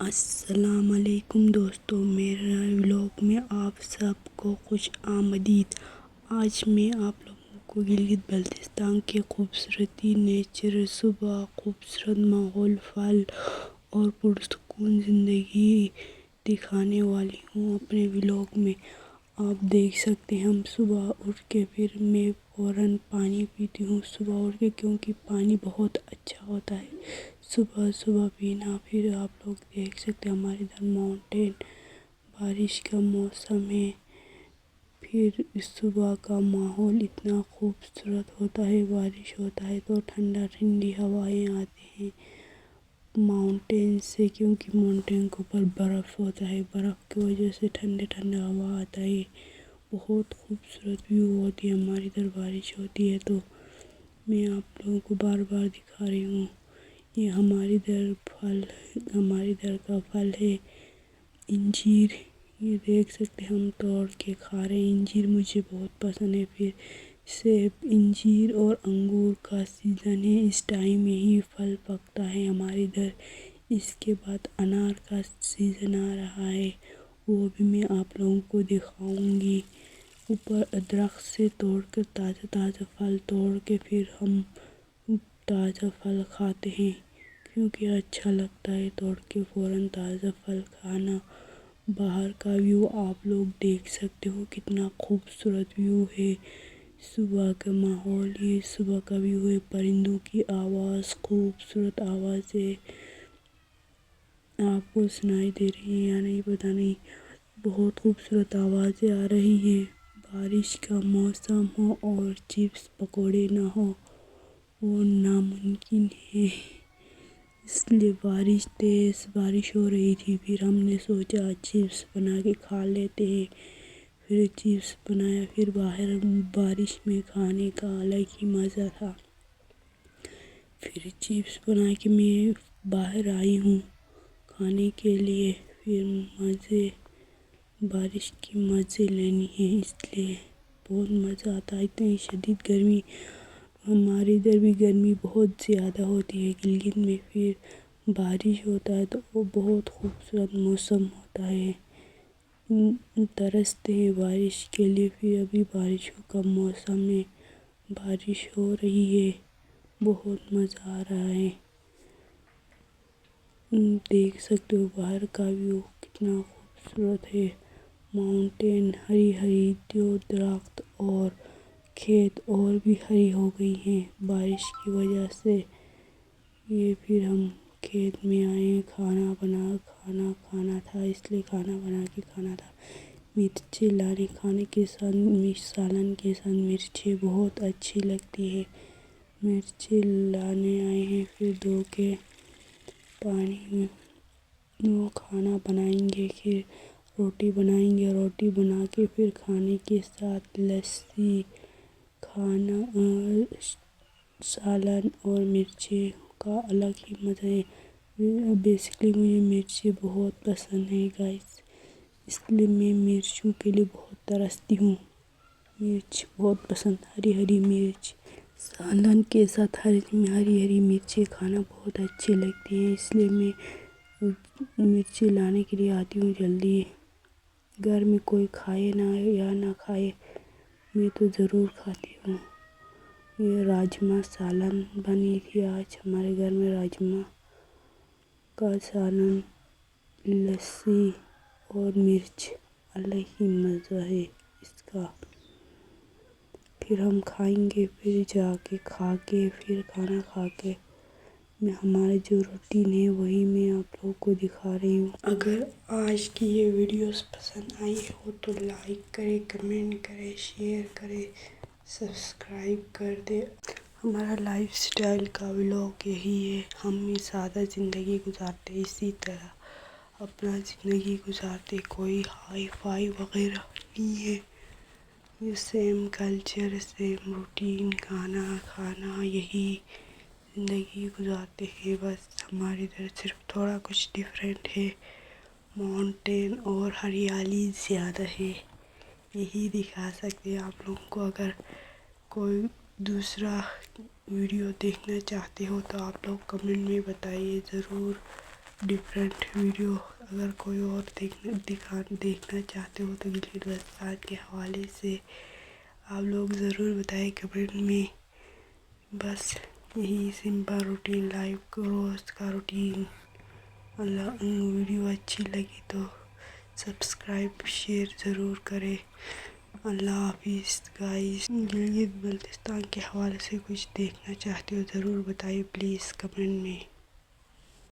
السلام علیکم دوستوں، میرا ولاگ میں آپ سب کو خوش آمدید۔ آج میں آپ لوگوں کو گلگت بلتستان کے خوبصورتی نیچر، صبح، خوبصورت ماحول، پھل اور پرسکون زندگی دکھانے والی ہوں اپنے ولاگ میں۔ آپ دیکھ سکتے ہیں ہم صبح اٹھ کے پھر میں فوراً پانی پیتی ہوں صبح اٹھ کے، کیونکہ پانی بہت اچھا ہوتا ہے صبح صبح پینا۔ پھر آپ لوگ دیکھ سکتے ہیں ہمارے ادھر ماؤنٹین، بارش کا موسم ہے، پھر صبح کا ماحول اتنا خوبصورت ہوتا ہے، بارش ہوتا ہے تو ٹھنڈا ٹھنڈی ہوائیں آتی ہیں ماؤنٹین سے، کیونکہ ماؤنٹین کے اوپر برف ہوتا ہے، برف کی وجہ سے ٹھنڈا ٹھنڈا ہوا آتا ہے، بہت خوبصورت ویو ہوتی ہے۔ ہمارے ادھر بارش ہوتی ہے تو میں آپ لوگوں کو بار بار دکھا رہی ہوں۔ یہ ہمارے ادھر کا پھل ہے انجیر، یہ دیکھ سکتے ہیں ہم توڑ کے کھا رہے ہیں۔ انجیر مجھے بہت پسند ہے۔ پھر سیب، انجیر اور انگور کا سیزن ہے، اس ٹائم یہی پھل پکتا ہے ہمارے ادھر۔ اس کے بعد انار کا سیزن آ رہا ہے، وہ بھی میں آپ لوگوں کو دکھاؤں گی۔ اوپر درخت سے توڑ کر تازہ تازہ پھل توڑ کے پھر ہم تازہ پھل کھاتے ہیں، کیونکہ اچھا لگتا ہے توڑ کے فوراً تازہ پھل کھانا۔ باہر کا ویو آپ لوگ دیکھ سکتے ہو، کتنا خوبصورت ویو ہے صبح کا ماحول، یہ صبح کا ویو ہے۔ پرندوں کی آواز، خوبصورت آواز ہے، آپ کو سنائی دے رہی ہے یا نہیں پتہ نہیں، بہت خوبصورت آوازیں آ رہی ہیں۔ بارش کا موسم ہو اور چپس پکوڑے نہ ہو وہ ناممکن ہے، اس لیے تیز بارش ہو رہی تھی، پھر ہم نے سوچا چپس بنا کے کھا لیتے ہیں۔ پھر چپس بنایا، پھر باہر بارش میں کھانے کا الگ ہی مزہ تھا۔ پھر چپس بنا کے میں باہر آئی ہوں کھانے کے لیے، پھر بارش کی مزے لینی ہے، اس لیے بہت مزہ آتا ہے۔ اتنی شدید گرمی، ہمارے ادھر بھی گرمی بہت زیادہ ہوتی ہے گلگت میں، پھر بارش ہوتا ہے تو وہ بہت خوبصورت موسم ہوتا ہے، ترستے ہیں بارش کے لیے۔ پھر ابھی بارشوں کا موسم ہے، بارش ہو رہی ہے، بہت مزہ آ رہا ہے۔ دیکھ سکتے ہو باہر کا ویو کتنا خوبصورت ہے، ماؤنٹین، ہری ہری درخت اور کھیت اور بھی ہری ہو گئی ہیں بارش کی وجہ سے۔ یہ پھر ہم کھیت میں آئے، کھانا تھا، اس لیے کھانا بنا کے کھانا تھا۔ مرچیں لانے، کھانے کے ساتھ سالن کے ساتھ مرچیں بہت اچھی لگتی ہے، مرچیں لانے آئے ہیں۔ پھر دھو کے پانی میں وہ کھانا بنائیں گے، پھر روٹی بنائیں گے، روٹی بنا کے پھر کھانے کے ساتھ لسی، کھانا اور سالن اور مرچیں کا الگ ہی مزہ ہے۔ بیسکلی مجھے مرچیں بہت پسند ہے گائس، اس لیے میں مرچوں کے لیے بہت ترستی ہوں، مرچ بہت پسند، ہری ہری مرچ سالن کے ساتھ، ہری ہری مرچیں کھانا بہت اچھی لگتی ہیں، اس لیے میں مرچی لانے کے لیے آتی ہوں جلدی۔ گھر میں کوئی کھائے نہ یا نہ کھائے، میں تو ضرور کھاتی ہوں۔ یہ راجمہ سالن بنی تھی آج ہمارے گھر میں، راجمہ کا سالن، لسی اور مرچ، الگ ہی مزہ ہے اس کا۔ پھر ہم کھائیں گے، پھر جا کے پھر کھانا کھا کے ہمارے جو روٹین ہے وہی میں آپ لوگوں کو دکھا رہی ہوں۔ اگر آج کی یہ ویڈیوز پسند آئی ہو تو لائک کرے، کمنٹ کرے، شیئر کرے، سبسکرائب کر دے۔ ہمارا لائف سٹائل کا ولاگ یہی ہے، ہم سادہ زندگی گزارتے، اسی طرح اپنا زندگی گزارتے، کوئی ہائی فائی وغیرہ نہیں ہے، یہ سیم کلچر، سیم روٹین، کھانا یہی زندگی گزارتے ہیں، بس ہمارے ادھر صرف تھوڑا کچھ ڈیفرنٹ ہے، ماؤنٹین اور ہریالی زیادہ ہے، یہی دکھا سکتے ہیں آپ لوگوں کو۔ اگر کوئی دوسرا ویڈیو دیکھنا چاہتے ہو تو آپ لوگ کمنٹ میں بتائیے ضرور۔ ڈفرینٹ ویڈیو اگر کوئی اور دیکھنا چاہتے ہو تو گلگت بلتستان کے حوالے سے آپ لوگ ضرور بتائیں کمنٹ میں۔ بس یہی سمپل روٹین لائف روز کا روٹین۔ اللہ ویڈیو اچھی لگی تو سبسکرائب شیئر ضرور کرے۔ اللہ حافظ گائز۔ گلگت بلتستان کے حوالے سے کچھ دیکھنا چاہتے ہو ضرور بتائیے پلیز کمنٹ میں۔